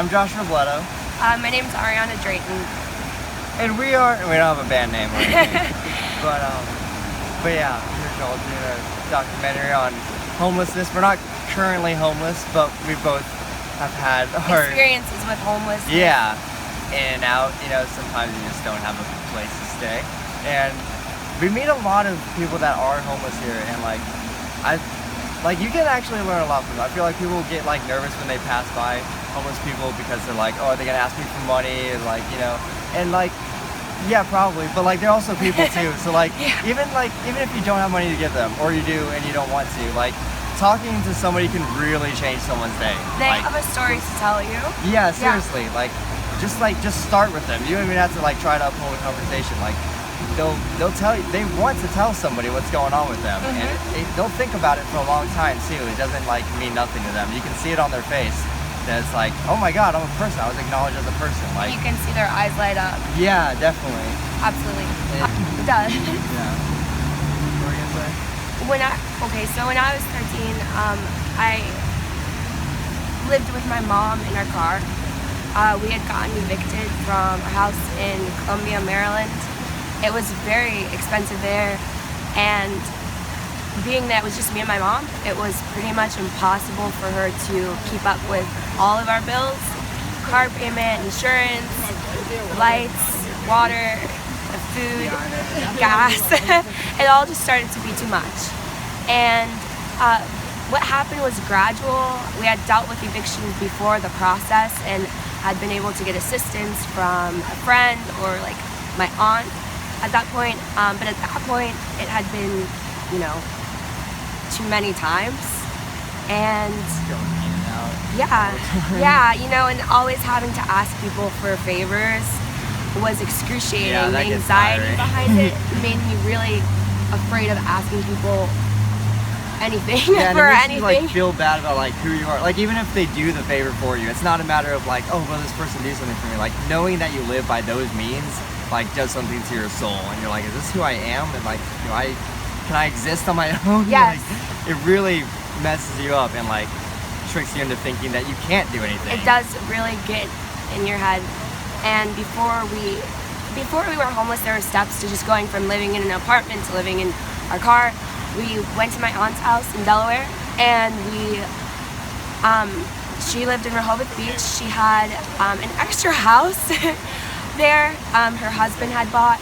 I'm Josh Robledo. My name's Ariana Drayton. And we don't have a band name or anything. but yeah, we're doing a documentary on homelessness. We're not currently homeless, but we both have had our experiences with homelessness. Yeah, in and out. Sometimes you just don't have a place to stay. And we meet a lot of people that are homeless here, and you can actually learn a lot from them. I feel like people get nervous when they pass by homeless people because they're like, oh, are they gonna ask me for money? Yeah, probably. But they're also people too. So yeah. even if you don't have money to give them, or you do and you don't want to, talking to somebody can really change someone's day. They have a story to tell you. Yeah, seriously. Yeah. Just start with them. You don't even have to try to uphold a conversation. They'll tell you, they want to tell somebody what's going on with them, and they'll think about it for a long time too. It doesn't mean nothing to them. You can see it on their face. That it's oh my God, I'm a person. I was acknowledged as a person. You can see their eyes light up. Yeah, definitely. Absolutely. It does. Yeah. What were you gonna say? So when I was 13, I lived with my mom in our car. We had gotten evicted from a house in Columbia, Maryland. It was very expensive there, and being that it was just me and my mom, it was pretty much impossible for her to keep up with all of our bills: car payment, insurance, lights, water, food, gas. It all just started to be too much. And what happened was gradual. We had dealt with evictions before the process and had been able to get assistance from a friend or my aunt at that point. But at that point, it had been, too many times. And Going in and out. and always having to ask people for favors was excruciating. Yeah, the that gets anxiety tiring. behind it made me really afraid of asking people anything Yeah, and for it makes anything. you feel bad about who you are. Even if they do the favor for you, it's not a matter of oh, will this person do something for me? Knowing that you live by those means does something to your soul, and you're is this who I am? And can I exist on my own? Yes. It really messes you up and tricks you into thinking that you can't do anything. It does really get in your head. And before we were homeless, there were steps to just going from living in an apartment to living in our car. We went to my aunt's house in Delaware, and she lived in Rehoboth Beach. She had an extra house there her husband had bought,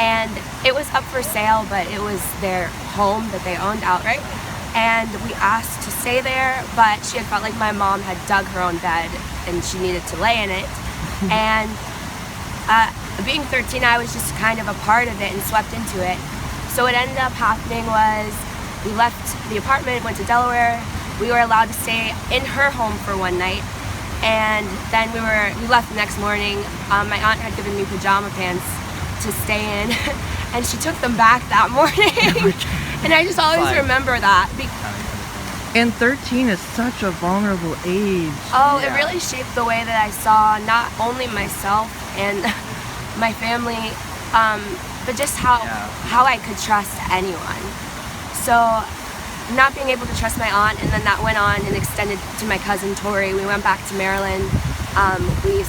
and it was up for sale, but it was their home that they owned outright. And we asked to stay there, but she had felt like my mom had dug her own bed and she needed to lay in it. And being 13, I was just kind of a part of it and swept into it. So what ended up happening was we left the apartment, went to Delaware. We were allowed to stay in her home for one night, and then we left the next morning. My aunt had given me pajama pants to stay in, and she took them back that morning. And I just always remember that. And 13 is such a vulnerable age. Oh, yeah. It really shaped the way that I saw not only myself and my family, but just how I could trust anyone. So not being able to trust my aunt, and then that went on and extended to my cousin Tori. We went back to Maryland. We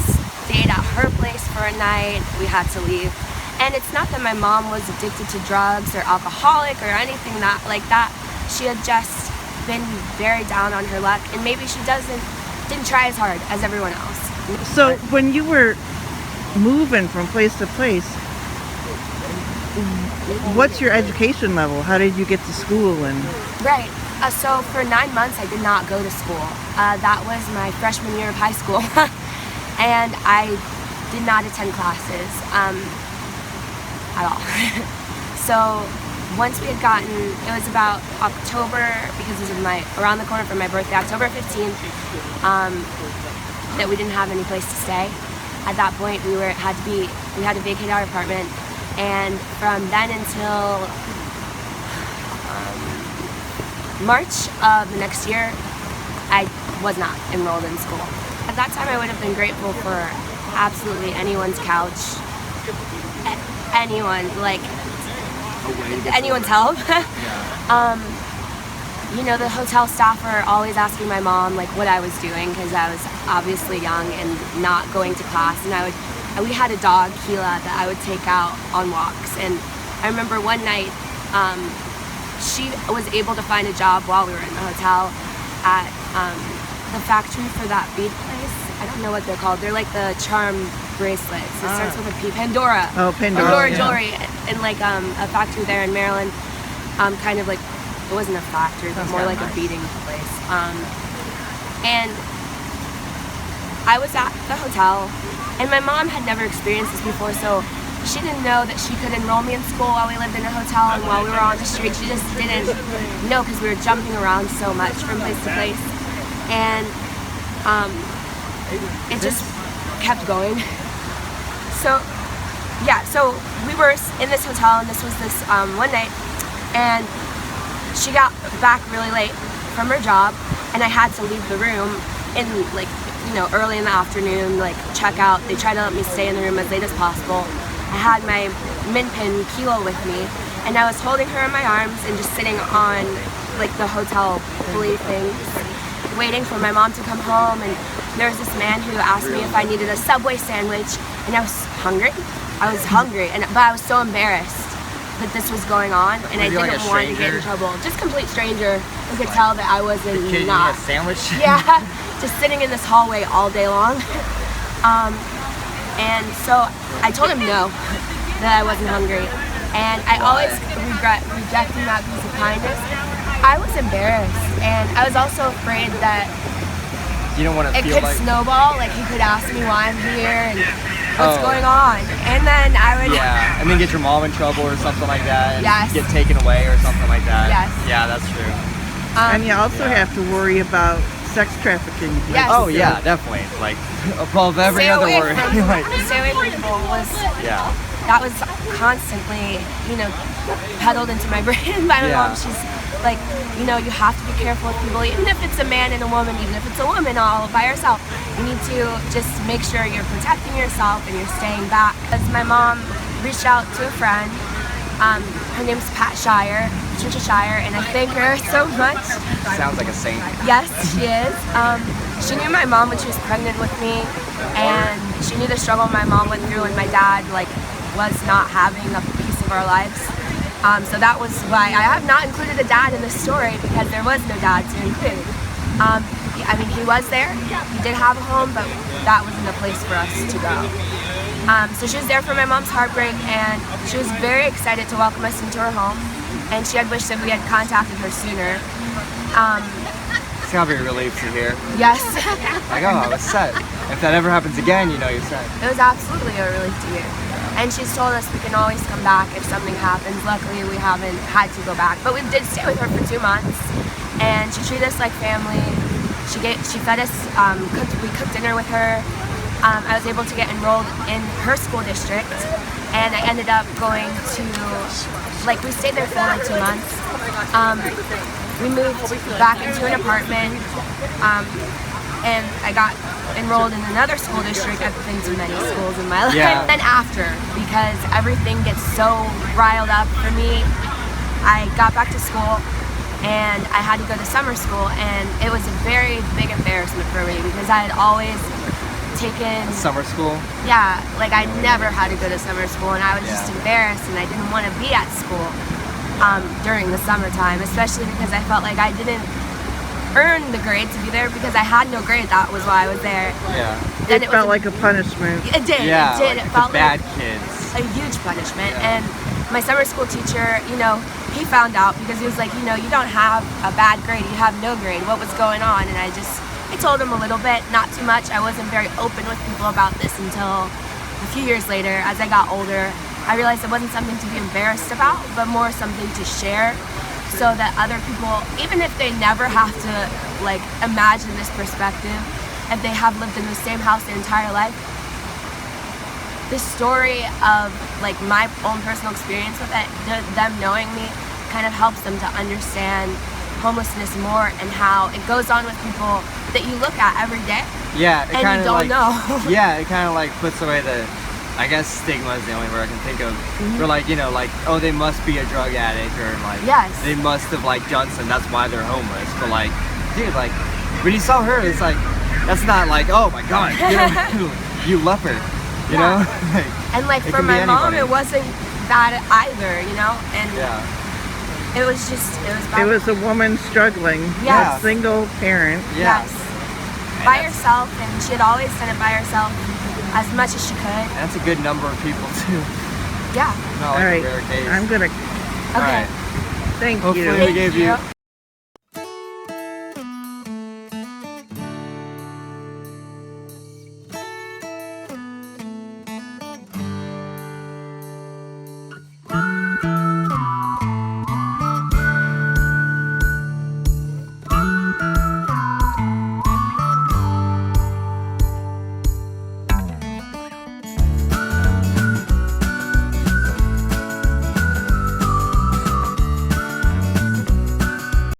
stayed at her place for a night. We had to leave. And it's not that my mom was addicted to drugs or alcoholic or anything like that. She had just been very down on her luck, and maybe she didn't try as hard as everyone else. So when you were moving from place to place, what's your education level? How did you get to school? Right. So for 9 months, I did not go to school. That was my freshman year of high school, and I did not attend classes at all. So once we had gotten, it was about October, because it was around the corner from my birthday, October 15th, that we didn't have any place to stay. At that point, we had to vacate our apartment, and from then until March of the next year, I was not enrolled in school. At that time, I would have been grateful for absolutely anyone's couch, anyone's help. you know, the hotel staff were always asking my mom like what I was doing because I was obviously young and not going to class. And we had a dog, Keela, that I would take out on walks. And I remember one night, she was able to find a job while we were in the hotel at the factory for that bead place. I don't know what they're called. They're like the charm bracelets. It starts with a P. Pandora. Oh, Pandora. Pandora jewelry, and like a factory there in Maryland. Kind of like, it wasn't a factory, but more like a beading place. And I was at the hotel, and my mom had never experienced this before, so she didn't know that she could enroll me in school while we lived in a hotel and while we were on the street. She just didn't know because we were jumping around so much from place to place. And it just kept going. So, yeah, so we were in this hotel, and this was this one night, and she got back really late from her job, and I had to leave the room in, like, you know, early in the afternoon, like, check out. They tried to let me stay in the room as late as possible. I had my min pin Kilo with me, and I was holding her in my arms and just sitting on, like, the hotel pulley things, waiting for my mom to come home. And there was this man who asked me if I needed a Subway sandwich, and I was hungry. But I was so embarrassed that this was going on, and I didn't want to get in trouble. Just complete stranger who could tell that I wasn't not. A sandwich? Yeah, just sitting in this hallway all day long. And so I told him no, that I wasn't hungry. And I always regret rejecting that piece of kindness. I was embarrassed, and I was also afraid that You don't want to it feel could like... snowball. Like, he could ask me why I'm here and what's going on. And then I would... Yeah, and then get your mom in trouble or something like that. And Yes. get taken away or something like that. Yes. Yeah, that's true. And you also have to worry about sex trafficking. Yes. Oh, yeah, definitely. Like, above every other word. Like, Stay away from people was... yeah. That was constantly, you know, peddled into my brain by my Yeah. mom. She's like, you know, you have to be careful with people, even if it's a man and a woman, even if it's a woman all by herself. You need to just make sure you're protecting yourself and you're staying back. As my mom reached out to a friend, her name's Pat Shire, Patricia Shire, and I thank her so much. Sounds like a saint. Yes, she is. She knew my mom when she was pregnant with me, and she knew the struggle my mom went through when my dad was not having a piece of our lives. So that was why I have not included a dad in this story, because there was no dad to include. I mean, he was there. He did have a home, but that wasn't the place for us to go. So she was there for my mom's heartbreak, and she was very excited to welcome us into her home. And she had wished that we had contacted her sooner. It's gotta be a relief to hear. Yes. Like, oh, I was set. If that ever happens again, you know you're set. It was absolutely a relief to hear. And she's told us we can always come back if something happens. Luckily, we haven't had to go back. But we did stay with her for 2 months, and she treated us like family. She fed us, we cooked dinner with her. I was able to get enrolled in her school district, and I ended up going to, we stayed there for 2 months. We moved back into an apartment, and I got enrolled in another school district. I've been to many schools in my life. Yeah. And after, because everything gets so riled up for me, I got back to school, and I had to go to summer school, and it was a very big embarrassment for me because I had always taken... Summer school? Yeah, I never had to go to summer school, and I was just embarrassed, and I didn't want to be at school during the summertime, especially because I felt like I didn't earn the grade to be there because I had no grade. That was why I was there. Yeah. Then It felt like a punishment. It did. Yeah, It did. like It felt the bad like kids. a huge punishment. Yeah. And my summer school teacher, he found out because he was like, you don't have a bad grade. You have no grade. What was going on? And I told him a little bit, not too much. I wasn't very open with people about this until a few years later. As I got older, I realized it wasn't something to be embarrassed about, but more something to share, so that other people, even if they never have to imagine this perspective, if they have lived in the same house their entire life, the story of my own personal experience with it, them knowing me, kind of helps them to understand homelessness more and how it goes on with people that you look at every day. Yeah, it And kind you of don't know. Yeah, it kind of puts away the I guess stigma is the only word I can think of. For like, you know, like, oh, they must be a drug addict, or like, Yes. they must have like done some. That's why they're homeless. But like, dude, like, when you saw her, it's like, that's not like, oh my god, you know, you leper, you know. Like, And like it for could be my mom, anybody. it wasn't that either, you know. And yeah, it was just, it was. It was a woman struggling. Yes. A single parent. yeah. Yes. And By that's- herself, and she had always done it by herself as much as she could. And that's a good number of people too. Yeah. Not All like right. a rare case. I'm gonna Okay. All right. thank Hopefully you. we Thank gave you. you